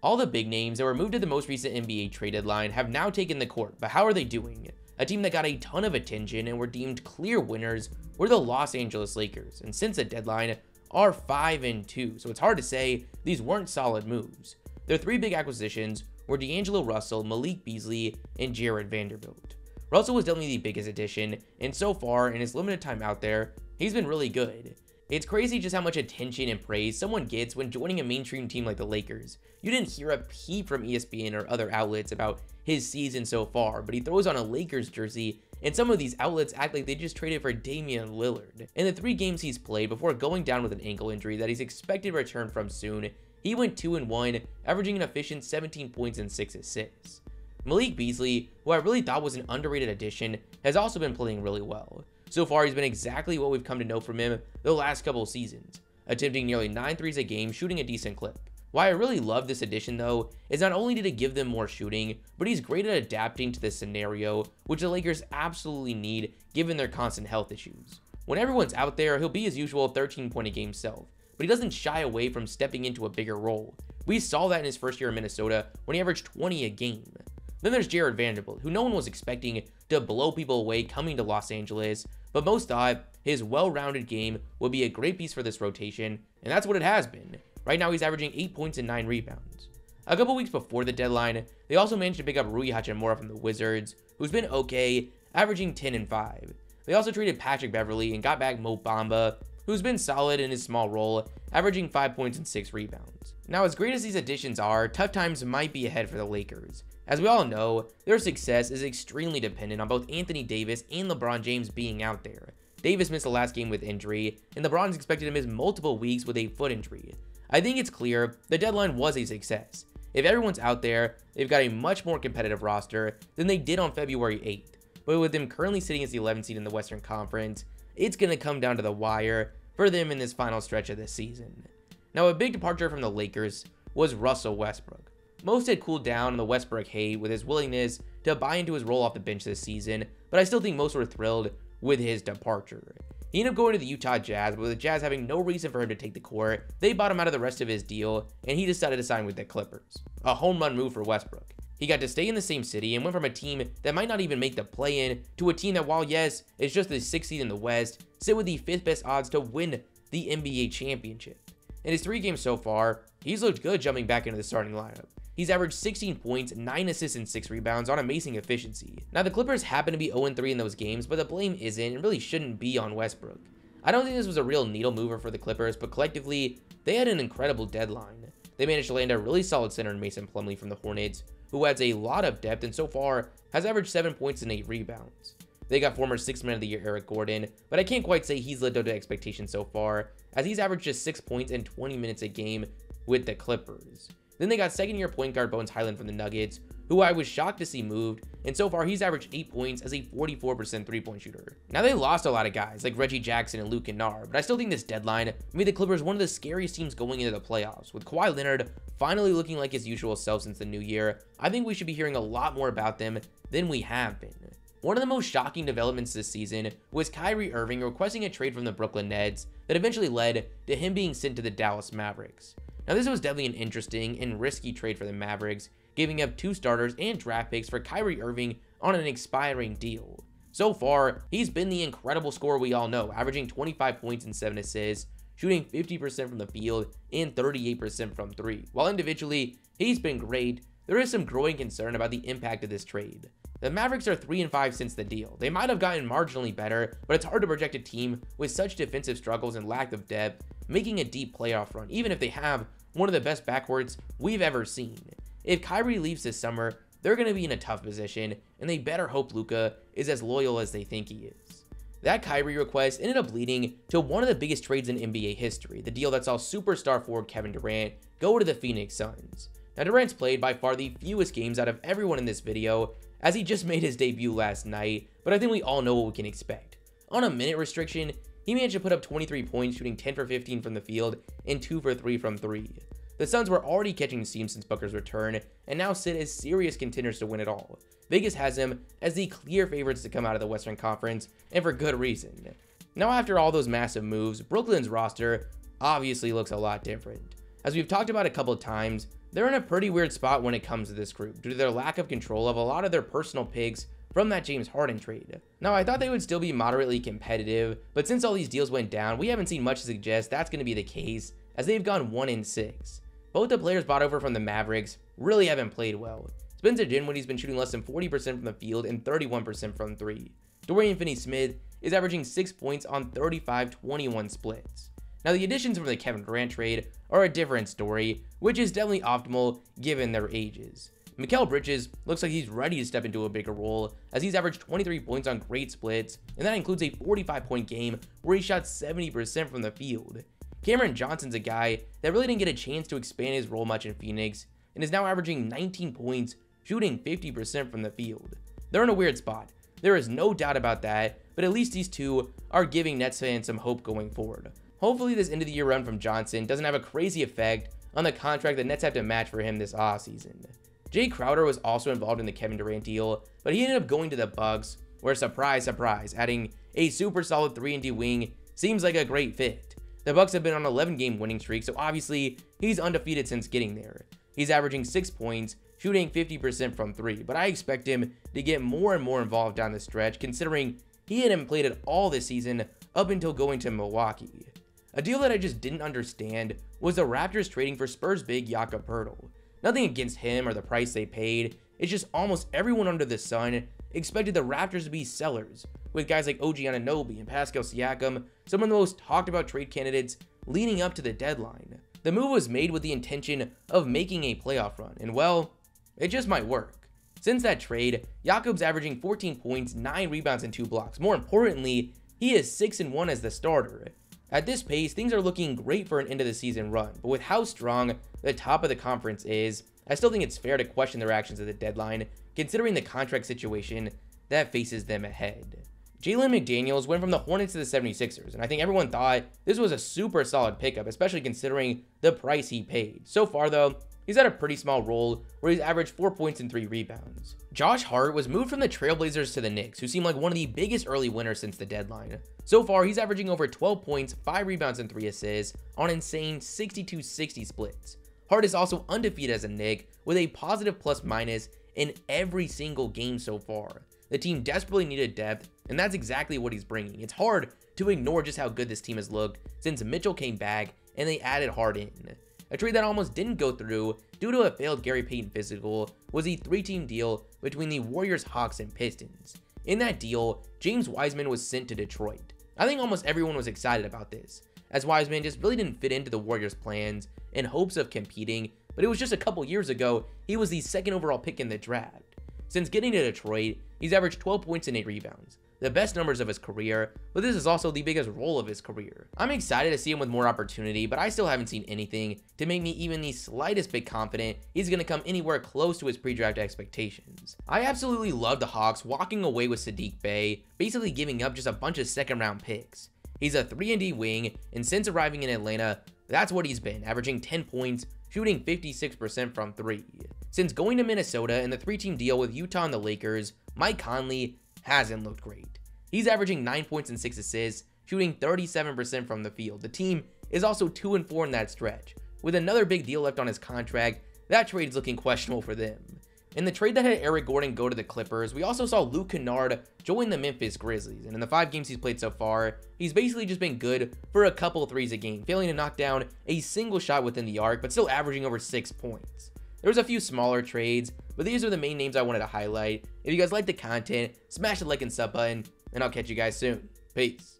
All the big names that were moved to the most recent NBA trade deadline have now taken the court, but how are they doing? A team that got a ton of attention and were deemed clear winners were the Los Angeles Lakers, and since the deadline are 5-2, so it's hard to say these weren't solid moves. Their three big acquisitions were D'Angelo Russell, Malik Beasley, and Jared Vanderbilt. Russell was definitely the biggest addition, and so far in his limited time out there, he's been really good. It's crazy just how much attention and praise someone gets when joining a mainstream team like the Lakers. You didn't hear a peep from ESPN or other outlets about his season so far, but he throws on a Lakers jersey, and some of these outlets act like they just traded for Damian Lillard. In the 3 games he's played before going down with an ankle injury that he's expected to return from soon, he went 2-1, averaging an efficient 17 points and 6 assists. Malik Beasley, who I really thought was an underrated addition, has also been playing really well. So far, he's been exactly what we've come to know from him the last couple seasons, attempting nearly 9 threes a game, shooting a decent clip. Why I really love this addition though, is not only did it give them more shooting, but he's great at adapting to this scenario, which the Lakers absolutely need given their constant health issues. When everyone's out there, he'll be his usual 13-point-a-game self, but he doesn't shy away from stepping into a bigger role. We saw that in his first year in Minnesota when he averaged 20 a game. Then there's Jared Vanderbilt, who no one was expecting to blow people away coming to Los Angeles, but most thought his well-rounded game would be a great piece for this rotation, and that's what it has been. Right now he's averaging 8 points and 9 rebounds. A couple weeks before the deadline, they also managed to pick up Rui Hachimura from the Wizards, who's been okay, averaging 10 and 5. They also traded Patrick Beverley and got back Mo Bamba, who's been solid in his small role, averaging 5 points and 6 rebounds. Now, as great as these additions are, tough times might be ahead for the Lakers. As we all know, their success is extremely dependent on both Anthony Davis and LeBron James being out there. Davis missed the last game with injury, and LeBron is expected to miss multiple weeks with a foot injury. I think it's clear the deadline was a success. If everyone's out there, they've got a much more competitive roster than they did on February 8th. But with them currently sitting as the 11th seed in the Western Conference, it's going to come down to the wire for them in this final stretch of this season. Now, a big departure from the Lakers was Russell Westbrook. Most had cooled down on the Westbrook hate with his willingness to buy into his role off the bench this season, but I still think most were thrilled with his departure. He ended up going to the Utah Jazz, but with the Jazz having no reason for him to take the court, they bought him out of the rest of his deal, and he decided to sign with the Clippers. A home run move for Westbrook. He got to stay in the same city and went from a team that might not even make the play-in to a team that, while yes, is just the 6th seed in the West, sit with the 5th best odds to win the NBA championship. In his 3 games so far, he's looked good jumping back into the starting lineup. He's averaged 16 points, 9 assists, and 6 rebounds on amazing efficiency. Now, the Clippers happen to be 0-3 in those games, but the blame isn't and really shouldn't be on Westbrook. I don't think this was a real needle mover for the Clippers, but collectively, they had an incredible deadline. They managed to land a really solid center in Mason Plumlee from the Hornets, who adds a lot of depth and so far has averaged 7 points and 8 rebounds. They got former 6th man of the year Eric Gordon, but I can't quite say he's lived up to expectations so far, as he's averaged just 6 points and 20 minutes a game with the Clippers. Then they got 2nd-year point guard Bones Highland from the Nuggets, who I was shocked to see moved, and so far he's averaged 8 points as a 44% three-point shooter. Now, they lost a lot of guys like Reggie Jackson and Luke Kennard, but I still think this deadline made the Clippers one of the scariest teams going into the playoffs. With Kawhi Leonard finally looking like his usual self since the new year, I think we should be hearing a lot more about them than we have been. One of the most shocking developments this season was Kyrie Irving requesting a trade from the Brooklyn Nets that eventually led to him being sent to the Dallas Mavericks. Now, this was definitely an interesting and risky trade for the Mavericks, giving up 2 starters and draft picks for Kyrie Irving on an expiring deal. So far, he's been the incredible scorer we all know, averaging 25 points and 7 assists, shooting 50% from the field and 38% from 3. While individually, he's been great, there is some growing concern about the impact of this trade. The Mavericks are 3-5 since the deal. They might have gotten marginally better, but it's hard to project a team with such defensive struggles and lack of depth making a deep playoff run, even if they have one of the best backcourts we've ever seen. If Kyrie leaves this summer, they're going to be in a tough position, and they better hope Luka is as loyal as they think he is. That Kyrie request ended up leading to one of the biggest trades in NBA history, the deal that saw superstar forward Kevin Durant go to the Phoenix Suns. Now, Durant's played by far the fewest games out of everyone in this video, as he just made his debut last night, but I think we all know what we can expect. On a minute restriction, he managed to put up 23 points, shooting 10 for 15 from the field and 2 for 3 from 3. The Suns were already catching steam since Booker's return, and now sit as serious contenders to win it all. Vegas has them as the clear favorites to come out of the Western Conference, and for good reason. Now, after all those massive moves, Brooklyn's roster obviously looks a lot different. As we've talked about a couple of times, They're in a pretty weird spot when it comes to this group due to their lack of control of a lot of their personal picks from that James Harden trade. Now, I thought they would still be moderately competitive, but since all these deals went down, we haven't seen much to suggest that's going to be the case, as they've gone 1-6. Both the players bought over from the Mavericks really haven't played well. Spencer Dinwiddie's been shooting less than 40% from the field and 31% from 3. Dorian Finney-Smith is averaging 6 points on 35-21 splits. Now, the additions from the Kevin Durant trade are a different story, which is definitely optimal given their ages. Mikal Bridges looks like he's ready to step into a bigger role, as he's averaged 23 points on great splits, and that includes a 45-point game where he shot 70% from the field. Cameron Johnson's a guy that really didn't get a chance to expand his role much in Phoenix, and is now averaging 19 points, shooting 50% from the field. They're in a weird spot. There is no doubt about that, but at least these two are giving Nets fans some hope going forward. Hopefully this end of the year run from Johnson doesn't have a crazy effect on the contract the Nets have to match for him this offseason. Jay Crowder was also involved in the Kevin Durant deal, but he ended up going to the Bucks, where surprise, surprise, adding a super solid 3-and-D wing seems like a great fit. The Bucks have been on an 11-game winning streak, so obviously he's undefeated since getting there. He's averaging 6 points, shooting 50% from 3, but I expect him to get more and more involved down the stretch, considering he hadn't played at all this season up until going to Milwaukee. A deal that I just didn't understand was the Raptors trading for Spurs big Jakob Poeltl. Nothing against him or the price they paid, it's just almost everyone under the sun expected the Raptors to be sellers, with guys like OG Anunoby and Pascal Siakam some of the most talked about trade candidates leading up to the deadline. The move was made with the intention of making a playoff run, and well, it just might work. Since that trade, Jakob's averaging 14 points, 9 rebounds, and 2 blocks. More importantly, he is 6-1 as the starter. At this pace, things are looking great for an end of the season run, but with how strong the top of the conference is, I still think it's fair to question their actions at the deadline, considering the contract situation that faces them ahead. Jalen McDaniels went from the Hornets to the 76ers, and I think everyone thought this was a super solid pickup, especially considering the price he paid. So far though, he's had a pretty small role where he's averaged 4 points and 3 rebounds. Josh Hart was moved from the Trailblazers to the Knicks, who seem like one of the biggest early winners since the deadline. So far, he's averaging over 12 points, 5 rebounds, and 3 assists on insane 62-60 splits. Hart is also undefeated as a Knick with a positive plus-minus in every single game so far. The team desperately needed depth, and that's exactly what he's bringing. It's hard to ignore just how good this team has looked since Mitchell came back and they added Hart in. A trade that almost didn't go through due to a failed Gary Payton physical was a 3-team deal between the Warriors, Hawks, and Pistons. In that deal, James Wiseman was sent to Detroit. I think almost everyone was excited about this, as Wiseman just really didn't fit into the Warriors' plans in hopes of competing, but it was just a couple years ago he was the 2nd overall pick in the draft. Since getting to Detroit, he's averaged 12 points and 8 rebounds, the best numbers of his career, but this is also the biggest role of his career. I'm excited to see him with more opportunity, but I still haven't seen anything to make me even the slightest bit confident he's going to come anywhere close to his pre-draft expectations. I absolutely love the Hawks walking away with Saddiq Bey, basically giving up just a bunch of 2nd-round picks. He's a 3-and-D wing, and since arriving in Atlanta, that's what he's been, averaging 10 points, shooting 56% from 3. Since going to Minnesota in the 3-team deal with Utah and the Lakers, Mike Conley hasn't looked great. He's averaging 9 points and 6 assists, shooting 37% from the field. The team is also 2-4 in that stretch. With another big deal left on his contract, that trade is looking questionable for them. In the trade that had Eric Gordon go to the Clippers, we also saw Luke Kennard join the Memphis Grizzlies, and in the 5 games he's played so far, he's basically just been good for a couple threes a game, failing to knock down a single shot within the arc, but still averaging over 6 points. There was a few smaller trades, but these are the main names I wanted to highlight. If you guys like the content, smash the like and sub button, and I'll catch you guys soon. Peace.